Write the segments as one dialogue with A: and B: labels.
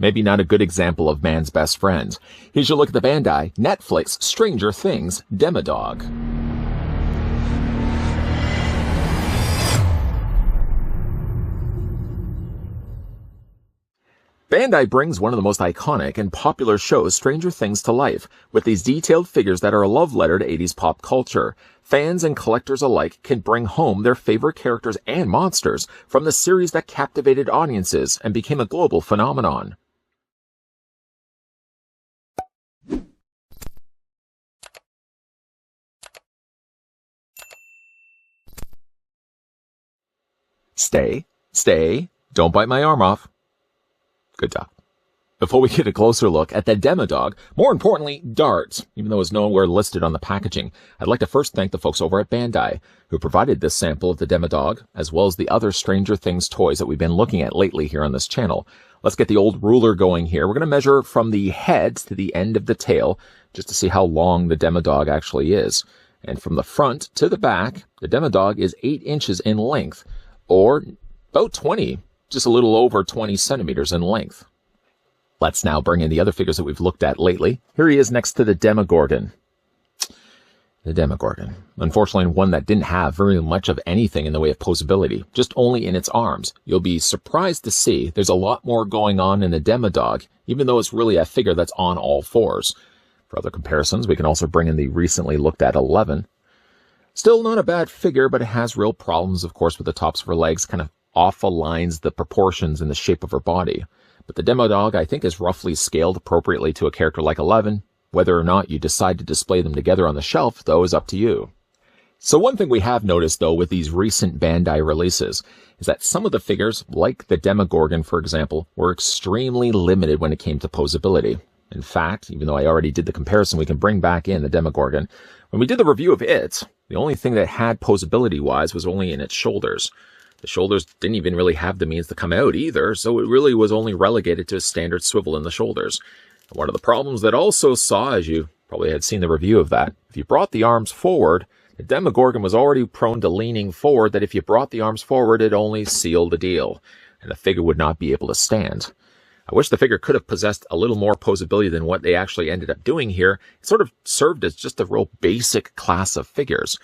A: maybe not a good example of man's best friend. Here's your look at the Bandai, Netflix, Stranger Things, Demodog. Bandai brings one of the most iconic and popular shows, Stranger Things, to life, with these detailed figures that are a love letter to 80s pop culture. Fans and collectors alike can bring home their favorite characters and monsters from the series that captivated audiences and became a global phenomenon. Stay, don't bite my arm off. Good job. Before we get a closer look at the Demodog, more importantly, Dart, even though it's nowhere listed on the packaging, I'd like to first thank the folks over at Bandai, who provided this sample of the Demodog, as well as the other Stranger Things toys that we've been looking at lately here on this channel. Let's get the old ruler going here. We're going to measure from the head to the end of the tail, just to see how long the Demodog actually is. And from the front to the back, the Demodog is 8 inches in length, or about 20, just a little over 20 centimeters in length. Let's now bring in the other figures that we've looked at lately. Here he is next to the Demogorgon. The Demogorgon. Unfortunately, one that didn't have very much of anything in the way of posability, just only in its arms. You'll be surprised to see there's a lot more going on in the Demodog, even though it's really a figure that's on all fours. For other comparisons, we can also bring in the recently looked at 11. Still not a bad figure, but it has real problems, of course, with the tops of her legs, kind of off-aligns the proportions and the shape of her body. But the Demodog, I think, is roughly scaled appropriately to a character like 11. Whether or not you decide to display them together on the shelf, though, is up to you. So one thing we have noticed, though, with these recent Bandai releases is that some of the figures, like the Demogorgon, for example, were extremely limited when it came to posability. In fact, even though I already did the comparison, we can bring back in the Demogorgon. When we did the review of it, the only thing that had posability-wise was only in its shoulders. The shoulders didn't even really have the means to come out either, so it really was only relegated to a standard swivel in the shoulders. And one of the problems that also saw, as you probably had seen the review of that, if you brought the arms forward, the Demogorgon was already prone to leaning forward, that if you brought the arms forward, it only sealed the deal, and the figure would not be able to stand. I wish the figure could have possessed a little more posability than what they actually ended up doing here. It sort of served as just a real basic class of figures.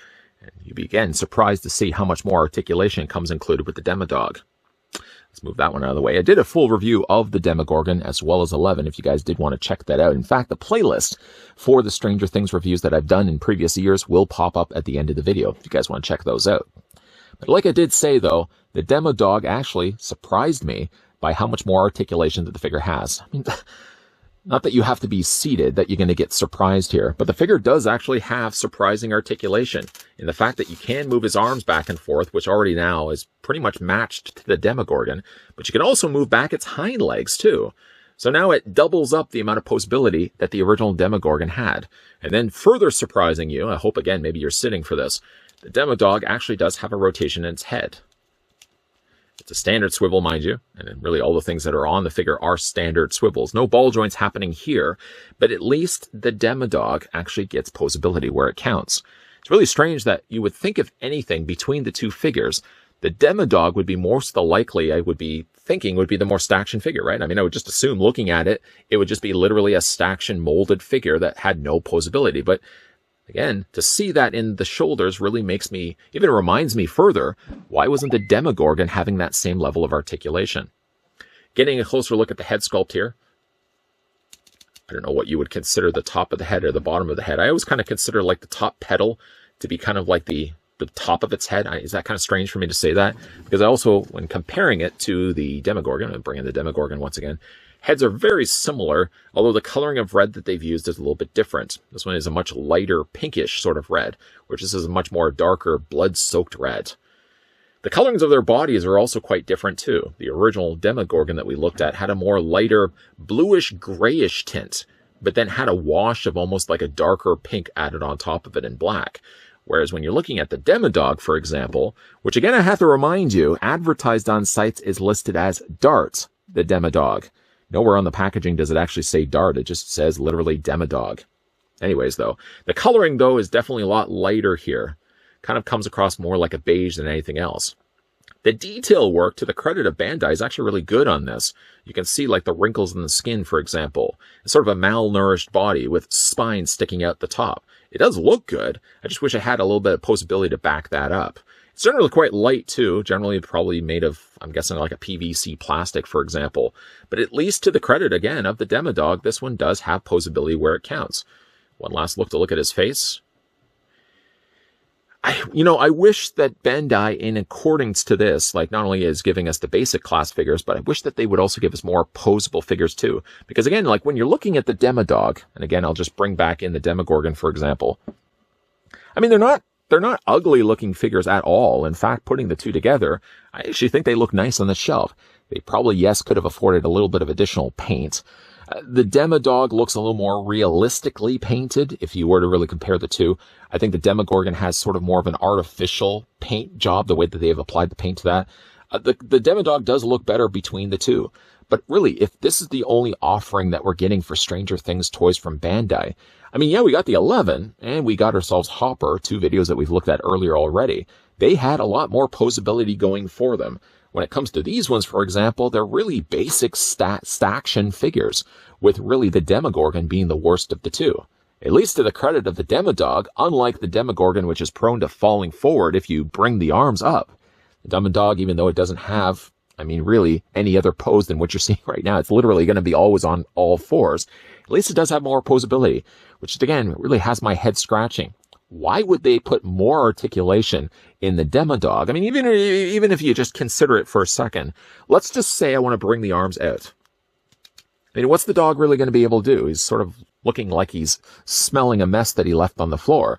A: You'd be, again, surprised to see how much more articulation comes included with the Demodog. Let's move that one out of the way. I did a full review of the Demogorgon as well as 11 if you guys did want to check that out. In fact, the playlist for the Stranger Things reviews that I've done in previous years will pop up at the end of the video if you guys want to check those out. But like I did say, though, the Demodog actually surprised me by how much more articulation that the figure has. I mean, not that you have to be seated that you're going to get surprised here, but the figure does actually have surprising articulation in the fact that you can move his arms back and forth, which already now is pretty much matched to the Demogorgon, but you can also move back its hind legs too. So now it doubles up the amount of posability that the original Demogorgon had. And then further surprising you, I hope again maybe you're sitting for this, the Demodog actually does have a rotation in its head. It's a standard swivel, mind you, and really all the things that are on the figure are standard swivels. No ball joints happening here, but at least the Demodog actually gets posability where it counts. It's really strange that you would think, if anything, between the two figures, the Demodog would be most the likely, I would be thinking, would be the more Staction figure, right? I mean, I would just assume, looking at it, it would just be literally a Staction molded figure that had no posability. But again, to see that in the shoulders really makes me, even reminds me further, why wasn't the Demogorgon having that same level of articulation? Getting a closer look at the head sculpt here. I don't know what you would consider the top of the head or the bottom of the head. I always kind of consider like the top petal to be kind of like the top of its head. Is that kind of strange for me to say that? Because I also, when comparing it to the Demogorgon, I'm bringing the Demogorgon once again, heads are very similar, although the coloring of red that they've used is a little bit different. This one is a much lighter pinkish sort of red, whereas this is a much more darker blood-soaked red. The colorings of their bodies are also quite different too. The original Demogorgon that we looked at had a more lighter bluish-grayish tint, but then had a wash of almost like a darker pink added on top of it in black. Whereas when you're looking at the Demodog, for example, which again I have to remind you, advertised on sites is listed as Dart, the Demodog. Nowhere on the packaging does it actually say Dart. It just says literally Demodog. Anyways, though, the coloring, though, is definitely a lot lighter here. Kind of comes across more like a beige than anything else. The detail work, to the credit of Bandai, is actually really good on this. You can see like the wrinkles in the skin, for example. It's sort of a malnourished body with spines sticking out the top. It does look good. I just wish I had a little bit of posability to back that up. It's generally quite light too, generally probably made of, I'm guessing, like a PVC plastic, for example. But at least to the credit, again, of the Demodog, this one does have posability where it counts. One last look at his face. I wish that Bandai, in accordance to this, like not only is giving us the basic class figures, but I wish that they would also give us more posable figures too. Because again, like when you're looking at the Demodog, and again, I'll just bring back in the Demogorgon, for example. I mean, they're not ugly looking figures at all. In fact, putting the two together, I actually think they look nice on the shelf. They probably, yes, could have afforded a little bit of additional paint. The Demodog looks a little more realistically painted if you were to really compare the two. I think the Demogorgon has sort of more of an artificial paint job, the way that they have applied the paint to that. The Demodog does look better between the two. But really, if this is the only offering that we're getting for Stranger Things toys from Bandai, I mean, yeah, we got the 11, and we got ourselves Hopper, 2 videos that we've looked at earlier already. They had a lot more posability going for them. When it comes to these ones, for example, they're really basic staction figures, with really the Demogorgon being the worst of the two. At least to the credit of the Demodog, unlike the Demogorgon, which is prone to falling forward if you bring the arms up. The Demodog, even though it doesn't have, I mean, really any other pose than what you're seeing right now, it's literally going to be always on all fours. At least it does have more posability, which again really has my head scratching. Why would they put more articulation in the Demodog? I mean, even if you just consider it for a second, let's just say I want to bring the arms out. I mean, what's the dog really going to be able to do? He's sort of looking like he's smelling a mess that he left on the floor.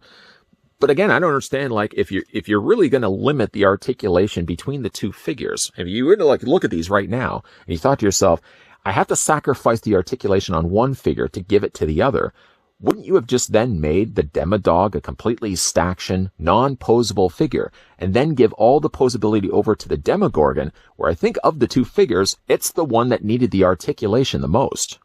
A: But again, I don't understand, like, if you're really going to limit the articulation between the two figures, if you were to like look at these right now, and you thought to yourself, I have to sacrifice the articulation on one figure to give it to the other, wouldn't you have just then made the Demodog a completely staction, non-posable figure, and then give all the posability over to the Demogorgon, where I think of the two figures, it's the one that needed the articulation the most?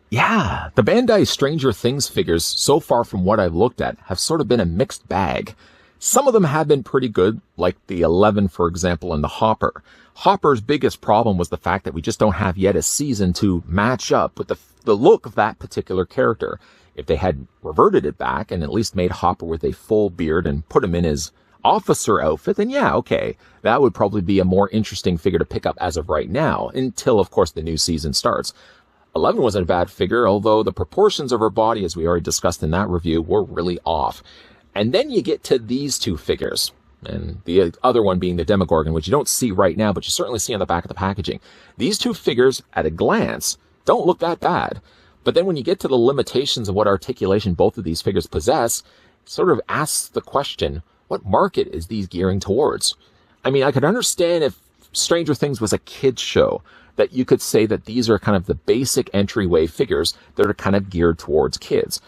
A: Yeah, the Bandai Stranger Things figures, so far from what I've looked at, have sort of been a mixed bag. Some of them have been pretty good, like the 11, for example, and the Hopper. Hopper's biggest problem was the fact that we just don't have yet a season to match up with the look of that particular character. If they had reverted it back and at least made Hopper with a full beard and put him in his officer outfit, then yeah, okay, that would probably be a more interesting figure to pick up as of right now, until, of course, the new season starts. 11 wasn't a bad figure, although the proportions of her body, as we already discussed in that review, were really off. And then you get to these two figures, and the other one being the Demogorgon, which you don't see right now, but you certainly see on the back of the packaging. These two figures, at a glance, don't look that bad. But then when you get to the limitations of what articulation both of these figures possess, it sort of asks the question, what market is these gearing towards? I mean, I could understand if Stranger Things was a kid's show, that you could say that these are kind of the basic entryway figures that are kind of geared towards kids.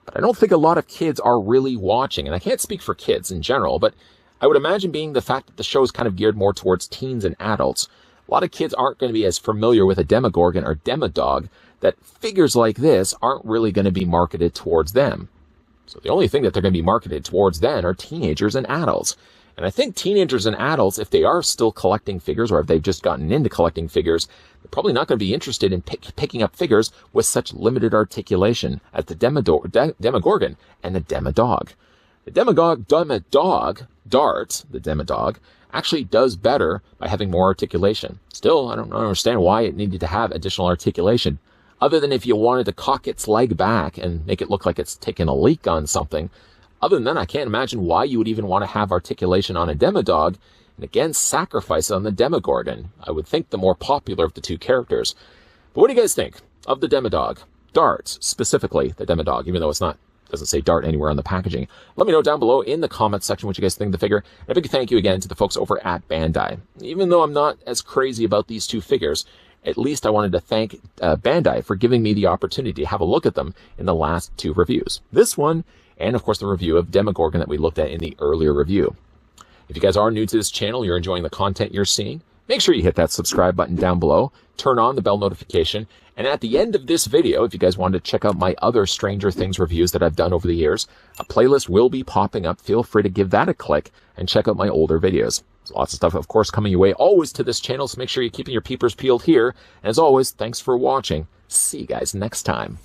A: But I don't think a lot of kids are really watching, and I can't speak for kids in general, but I would imagine being the fact that the show is kind of geared more towards teens and adults, a lot of kids aren't going to be as familiar with a Demogorgon or Demodog, that figures like this aren't really going to be marketed towards them. So the only thing that they're going to be marketed towards then are teenagers and adults. And I think teenagers and adults, if they are still collecting figures, or if they've just gotten into collecting figures, they're probably not going to be interested in picking up figures with such limited articulation as the Demogorgon and the Demodog. The Demodog, Dart, the Demodog, actually does better by having more articulation. Still, I don't understand why it needed to have additional articulation, other than if you wanted to cock its leg back and make it look like it's taking a leak on something. Other than that, I can't imagine why you would even want to have articulation on a Demodog, and again, sacrifice it on the Demogorgon. I would think the more popular of the two characters. But what do you guys think of the Demodog? Darts, specifically the Demodog, even though doesn't say Dart anywhere on the packaging. Let me know down below in the comments section what you guys think of the figure. And a big thank you again to the folks over at Bandai. Even though I'm not as crazy about these two figures, at least I wanted to thank Bandai for giving me the opportunity to have a look at them in the last two reviews. This one, and of course the review of Demogorgon that we looked at in the earlier review. If you guys are new to this channel, you're enjoying the content you're seeing, make sure you hit that subscribe button down below, turn on the bell notification, and at the end of this video, if you guys wanted to check out my other Stranger Things reviews that I've done over the years, a playlist will be popping up. Feel free to give that a click and check out my older videos. There's lots of stuff, of course, coming your way always to this channel, so make sure you're keeping your peepers peeled here. And as always, thanks for watching. See you guys next time.